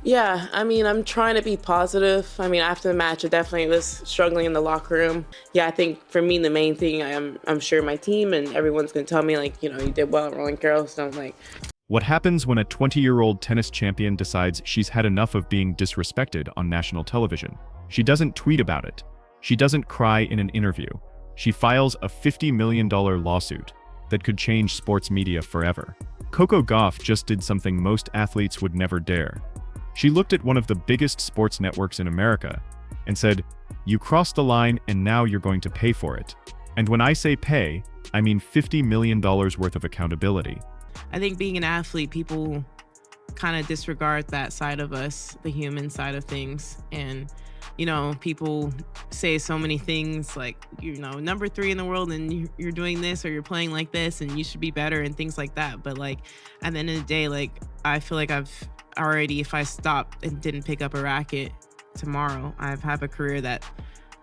Yeah, I mean, I'm trying to be positive. I mean, after the match, I definitely was struggling in the locker room. Yeah, I think for me, the main thing, I'm sure my team and everyone's gonna tell me like, you did well at Roland Garros. So I'm like, What happens when a 20-year-old tennis champion decides she's had enough of being disrespected on national television? She doesn't tweet about it. She doesn't cry in an interview. She files a $50 million lawsuit that could change sports media forever. Coco Gauff just did something most athletes would never dare. She looked at one of the biggest sports networks in America and said, "You crossed the line and now you're going to pay for it." And when I say pay, I mean $50 million worth of accountability. I think being an athlete, people kind of disregard that side of us, the human side of things. And, people say so many things like, number 3 in the world and you're doing this or you're playing like this and you should be better and things like that. But like at the end of the day, like I feel like I've already, if I stopped and didn't pick up a racket tomorrow, I've had a career that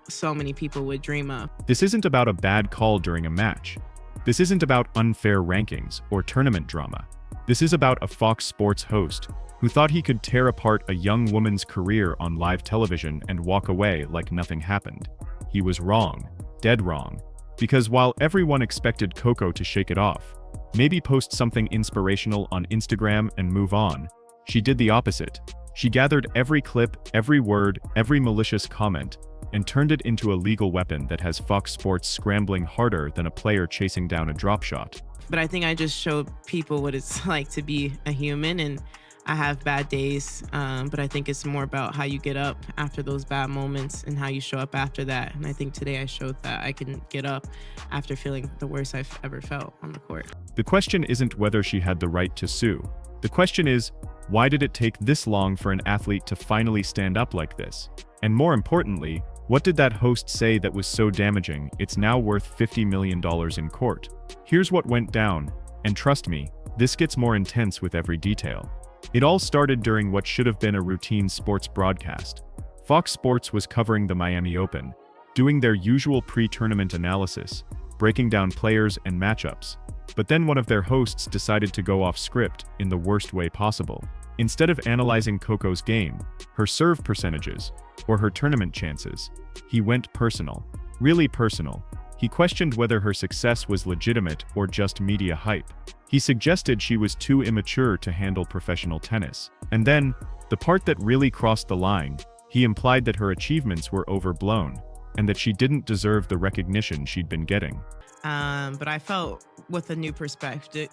so many people would dream of. This isn't about a bad call during a match. This isn't about unfair rankings or tournament drama. This is about a Fox Sports host who thought he could tear apart a young woman's career on live television and walk away like nothing happened. He was wrong, dead wrong, because while everyone expected Coco to shake it off, maybe post something inspirational on Instagram and move on, she did the opposite. She gathered every clip, every word, every malicious comment, and turned it into a legal weapon that has Fox Sports scrambling harder than a player chasing down a drop shot. But I think I just showed people what it's like to be a human, and I have bad days, but I think it's more about how you get up after those bad moments and how you show up after that. And I think today I showed that I can get up after feeling the worst I've ever felt on the court. The question isn't whether she had the right to sue. The question is, why did it take this long for an athlete to finally stand up like this? And more importantly, what did that host say that was so damaging it's now worth $50 million in court? Here's what went down, and trust me, this gets more intense with every detail. It all started during what should have been a routine sports broadcast. Fox Sports was covering the Miami Open, doing their usual pre-tournament analysis, breaking down players and matchups. But then one of their hosts decided to go off script in the worst way possible. Instead of analyzing Coco's game, her serve percentages, or her tournament chances, he went personal. Really personal. He questioned whether her success was legitimate or just media hype. He suggested she was too immature to handle professional tennis. And then, the part that really crossed the line, he implied that her achievements were overblown, and that she didn't deserve the recognition she'd been getting. But I felt with a new perspective,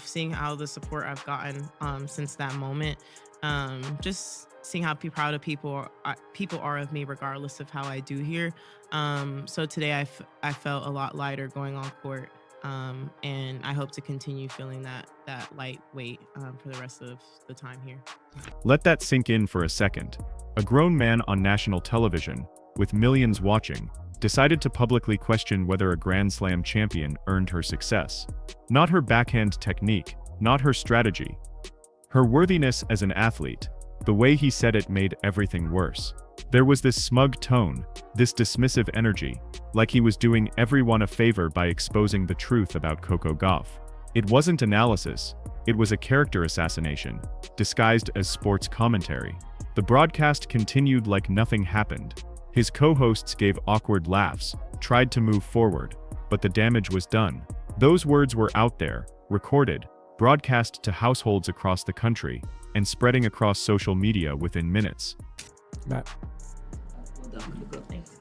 seeing how the support I've gotten since that moment, just seeing how proud of people are of me regardless of how I do here. So today I felt a lot lighter going on court, and I hope to continue feeling that lightweight for the rest of the time here. Let that sink in for a second. A grown man on national television, with millions watching, decided to publicly question whether a Grand Slam champion earned her success. Not her backhand technique, not her strategy. Her worthiness as an athlete. The way he said it made everything worse. There was this smug tone, this dismissive energy, like he was doing everyone a favor by exposing the truth about Coco Gauff. It wasn't analysis, it was a character assassination, disguised as sports commentary. The broadcast continued like nothing happened. His co-hosts gave awkward laughs, tried to move forward, but the damage was done. Those words were out there, recorded, broadcast to households across the country, and spreading across social media within minutes. Matt. Well done, Coco. Thanks.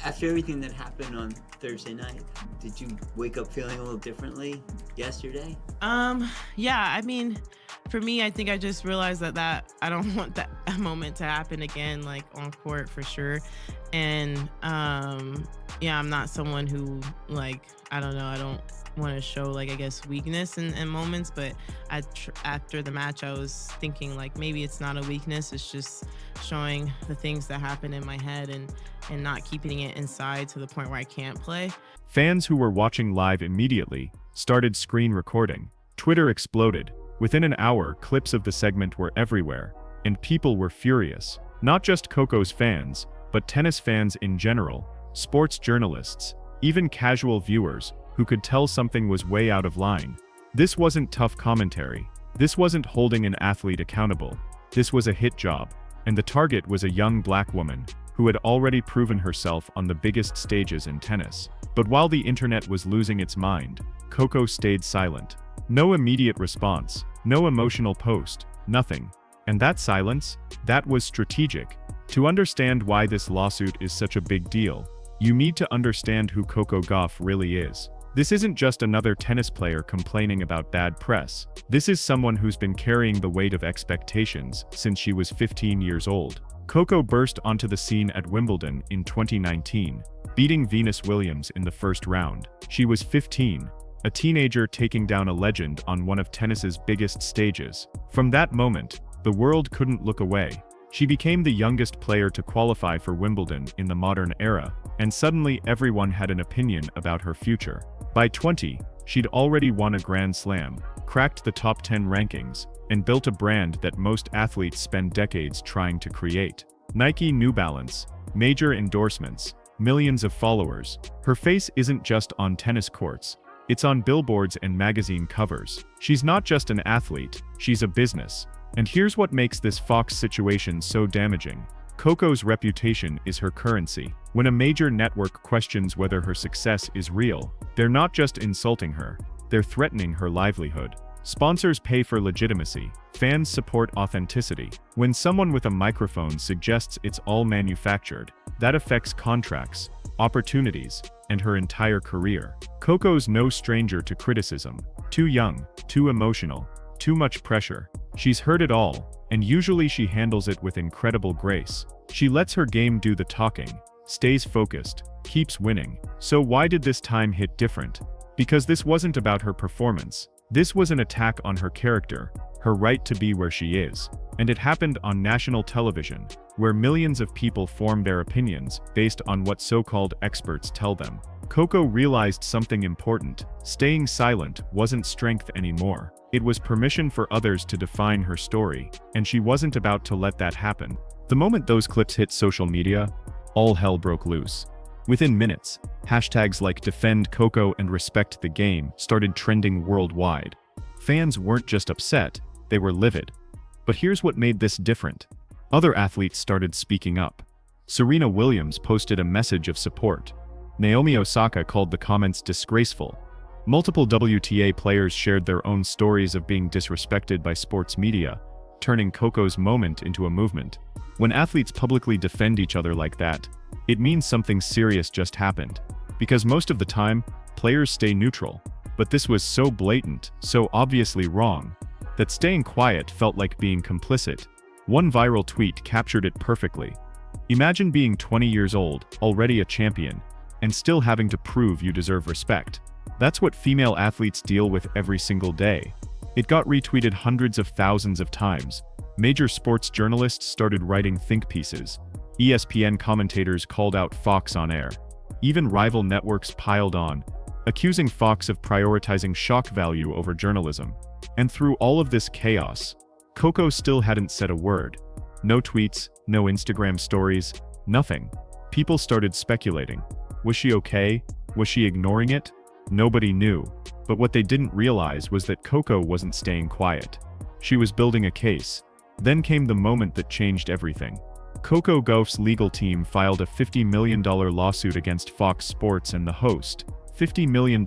After everything that happened on Thursday night, did you wake up feeling a little differently yesterday? Yeah, I mean, for me, I think I just realized that I don't want that moment to happen again, like on court for sure. And yeah, I'm not someone who I don't want to show I guess weakness in moments, but after the match I was thinking maybe it's not a weakness, it's just showing the things that happen in my head and not keeping it inside to the point where I can't play. Fans who were watching live immediately started screen recording. Twitter exploded. Within an hour, clips of the segment were everywhere, and people were furious. Not just Coco's fans, but tennis fans in general, sports journalists, even casual viewers who could tell something was way out of line. This wasn't tough commentary. This wasn't holding an athlete accountable. This was a hit job, and the target was a young black woman who had already proven herself on the biggest stages in tennis. But while the internet was losing its mind, Coco stayed silent. No immediate response, no emotional post, nothing. And that silence, that was strategic. To understand why this lawsuit is such a big deal, you need to understand who Coco Gauff really is. This isn't just another tennis player complaining about bad press. This is someone who's been carrying the weight of expectations since she was 15 years old. Coco burst onto the scene at Wimbledon in 2019, beating Venus Williams in the first round. She was 15, a teenager taking down a legend on one of tennis's biggest stages. From that moment, the world couldn't look away. She became the youngest player to qualify for Wimbledon in the modern era, and suddenly everyone had an opinion about her future. By 20, she'd already won a Grand Slam, cracked the top 10 rankings, and built a brand that most athletes spend decades trying to create. Nike, New Balance, major endorsements, millions of followers. Her face isn't just on tennis courts, it's on billboards and magazine covers. She's not just an athlete, she's a business. And here's what makes this Fox situation so damaging. Coco's reputation is her currency. When a major network questions whether her success is real, they're not just insulting her, they're threatening her livelihood. Sponsors pay for legitimacy, fans support authenticity. When someone with a microphone suggests it's all manufactured, that affects contracts, opportunities, and her entire career. Coco's no stranger to criticism. Too young, too emotional, too much pressure. She's heard it all, and usually she handles it with incredible grace. She lets her game do the talking, stays focused, keeps winning. So why did this time hit different? Because this wasn't about her performance. This was an attack on her character, her right to be where she is. And it happened on national television, where millions of people form their opinions based on what so-called experts tell them. Coco realized something important. Staying silent wasn't strength anymore. It was permission for others to define her story, and she wasn't about to let that happen. The moment those clips hit social media, all hell broke loose. Within minutes, hashtags like Defend Coco and Respect the Game started trending worldwide. Fans weren't just upset, they were livid. But here's what made this different. Other athletes started speaking up. Serena Williams posted a message of support. Naomi Osaka called the comments disgraceful. Multiple WTA players shared their own stories of being disrespected by sports media, turning Coco's moment into a movement. When athletes publicly defend each other like that, it means something serious just happened. Because most of the time, players stay neutral. But this was so blatant, so obviously wrong, that staying quiet felt like being complicit. One viral tweet captured it perfectly. Imagine being 20 years old, already a champion, and still having to prove you deserve respect. That's what female athletes deal with every single day. It got retweeted hundreds of thousands of times. Major sports journalists started writing think pieces. ESPN commentators called out Fox on air. Even rival networks piled on, accusing Fox of prioritizing shock value over journalism. And through all of this chaos, Coco still hadn't said a word. No tweets, no Instagram stories, nothing. People started speculating. Was she okay? Was she ignoring it? Nobody knew. But what they didn't realize was that Coco wasn't staying quiet. She was building a case. Then came the moment that changed everything. Coco Gauff's legal team filed a $50 million lawsuit against Fox Sports and the host. $50 million,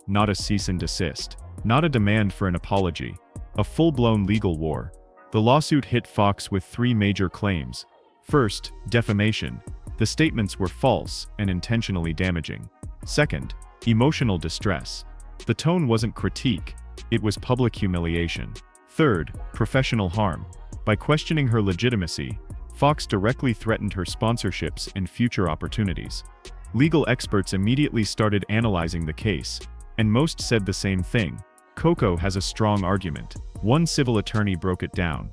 not a cease and desist. Not a demand for an apology. A full-blown legal war. The lawsuit hit Fox with three major claims. First, defamation. The statements were false and intentionally damaging. Second, emotional distress. The tone wasn't critique, it was public humiliation. Third, professional harm. By questioning her legitimacy, Fox directly threatened her sponsorships and future opportunities. Legal experts immediately started analyzing the case, and most said the same thing. Coco has a strong argument. One civil attorney broke it down.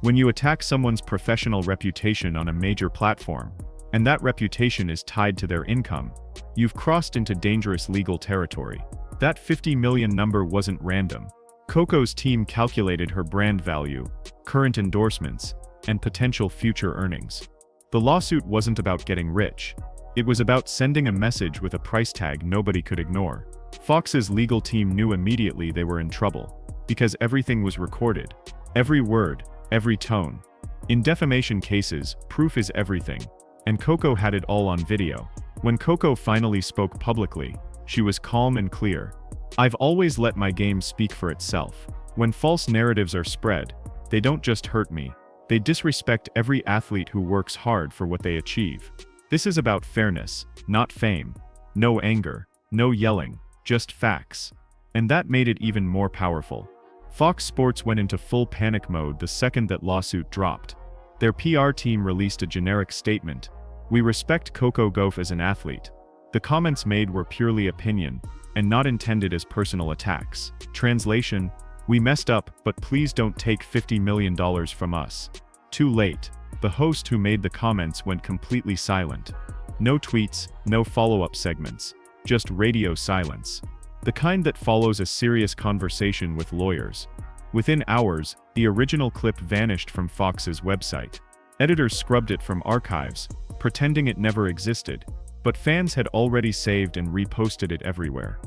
When you attack someone's professional reputation on a major platform, and that reputation is tied to their income, you've crossed into dangerous legal territory. That 50 million number wasn't random. Coco's team calculated her brand value, current endorsements, and potential future earnings. The lawsuit wasn't about getting rich. It was about sending a message with a price tag nobody could ignore. Fox's legal team knew immediately they were in trouble, because everything was recorded. Every word, every tone. In defamation cases, proof is everything. And Coco had it all on video. When Coco finally spoke publicly, she was calm and clear. "I've always let my game speak for itself. When false narratives are spread, they don't just hurt me, they disrespect every athlete who works hard for what they achieve. This is about fairness, not fame. No anger, no yelling, just facts." And that made it even more powerful. Fox Sports went into full panic mode the second that lawsuit dropped. Their PR team released a generic statement: "We respect Coco Gauff as an athlete. The comments made were purely opinion, and not intended as personal attacks." Translation: "We messed up, but please don't take $50 million from us." Too late. The host who made the comments went completely silent. No tweets, no follow-up segments. Just radio silence. The kind that follows a serious conversation with lawyers. Within hours, the original clip vanished from Fox's website. Editors scrubbed it from archives, pretending it never existed, but fans had already saved and reposted it everywhere.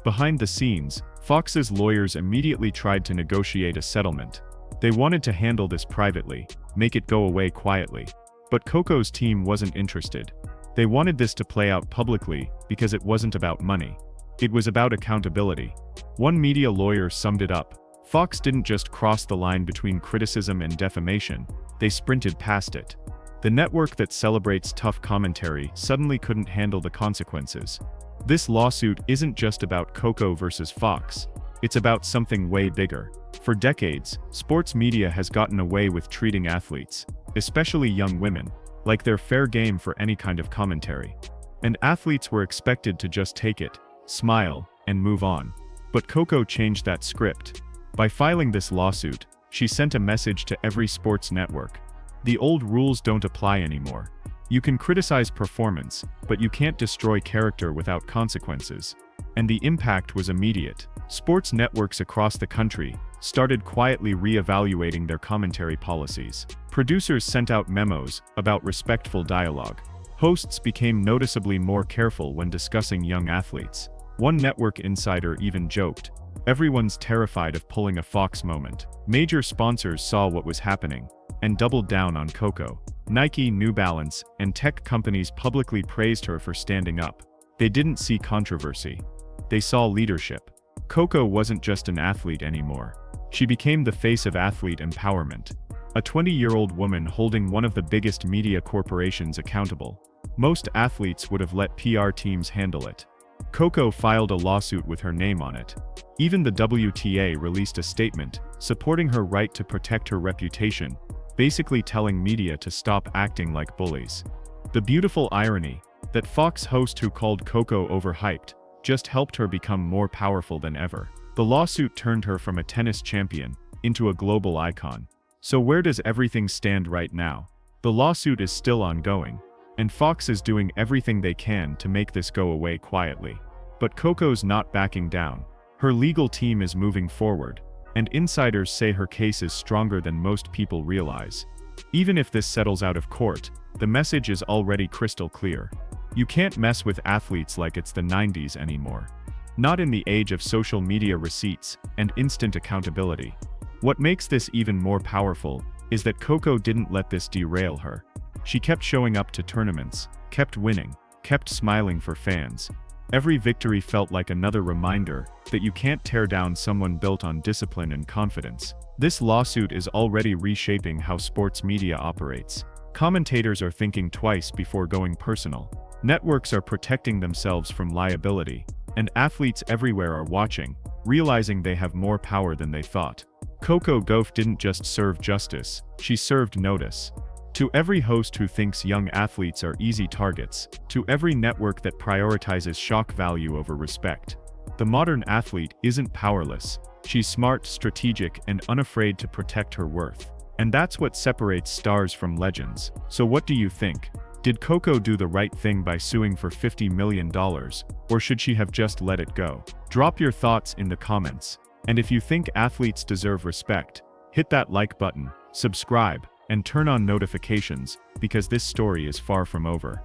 Behind the scenes, Fox's lawyers immediately tried to negotiate a settlement. They wanted to handle this privately, make it go away quietly. But Coco's team wasn't interested. They wanted this to play out publicly because it wasn't about money. It was about accountability. One media lawyer summed it up: "Fox didn't just cross the line between criticism and defamation, they sprinted past it." The network that celebrates tough commentary suddenly couldn't handle the consequences. This lawsuit isn't just about Coco versus Fox. It's about something way bigger. For decades, sports media has gotten away with treating athletes, especially young women, like they're fair game for any kind of commentary. And athletes were expected to just take it, smile, and move on. But Coco changed that script. By filing this lawsuit, she sent a message to every sports network. The old rules don't apply anymore. You can criticize performance, but you can't destroy character without consequences. And the impact was immediate. Sports networks across the country started quietly re-evaluating their commentary policies. Producers sent out memos about respectful dialogue. Hosts became noticeably more careful when discussing young athletes. One network insider even joked, "Everyone's terrified of pulling a Fox moment." Major sponsors saw what was happening and doubled down on Coco. Nike, New Balance, and tech companies publicly praised her for standing up. They didn't see controversy. They saw leadership. Coco wasn't just an athlete anymore. She became the face of athlete empowerment. A 20-year-old woman holding one of the biggest media corporations accountable. Most athletes would have let PR teams handle it. Coco filed a lawsuit with her name on it. Even the WTA released a statement supporting her right to protect her reputation, basically telling media to stop acting like bullies. The beautiful irony, that Fox host who called Coco overhyped, just helped her become more powerful than ever. The lawsuit turned her from a tennis champion into a global icon. So where does everything stand right now? The lawsuit is still ongoing, and Fox is doing everything they can to make this go away quietly. But Coco's not backing down. Her legal team is moving forward, and insiders say her case is stronger than most people realize. Even if this settles out of court, the message is already crystal clear. You can't mess with athletes like it's the 90s anymore. Not in the age of social media receipts and instant accountability. What makes this even more powerful is that Coco didn't let this derail her. She kept showing up to tournaments, kept winning, kept smiling for fans. Every victory felt like another reminder that you can't tear down someone built on discipline and confidence. This lawsuit is already reshaping how sports media operates. Commentators are thinking twice before going personal. Networks are protecting themselves from liability, and athletes everywhere are watching, realizing they have more power than they thought. Coco Gauff didn't just serve justice, she served notice. To every host who thinks young athletes are easy targets, to every network that prioritizes shock value over respect. The modern athlete isn't powerless. She's smart, strategic, and unafraid to protect her worth. And that's what separates stars from legends. So what do you think? Did Coco do the right thing by suing for $50 million, or should she have just let it go? Drop your thoughts in the comments. And if you think athletes deserve respect, hit that like button, subscribe, and turn on notifications, because this story is far from over.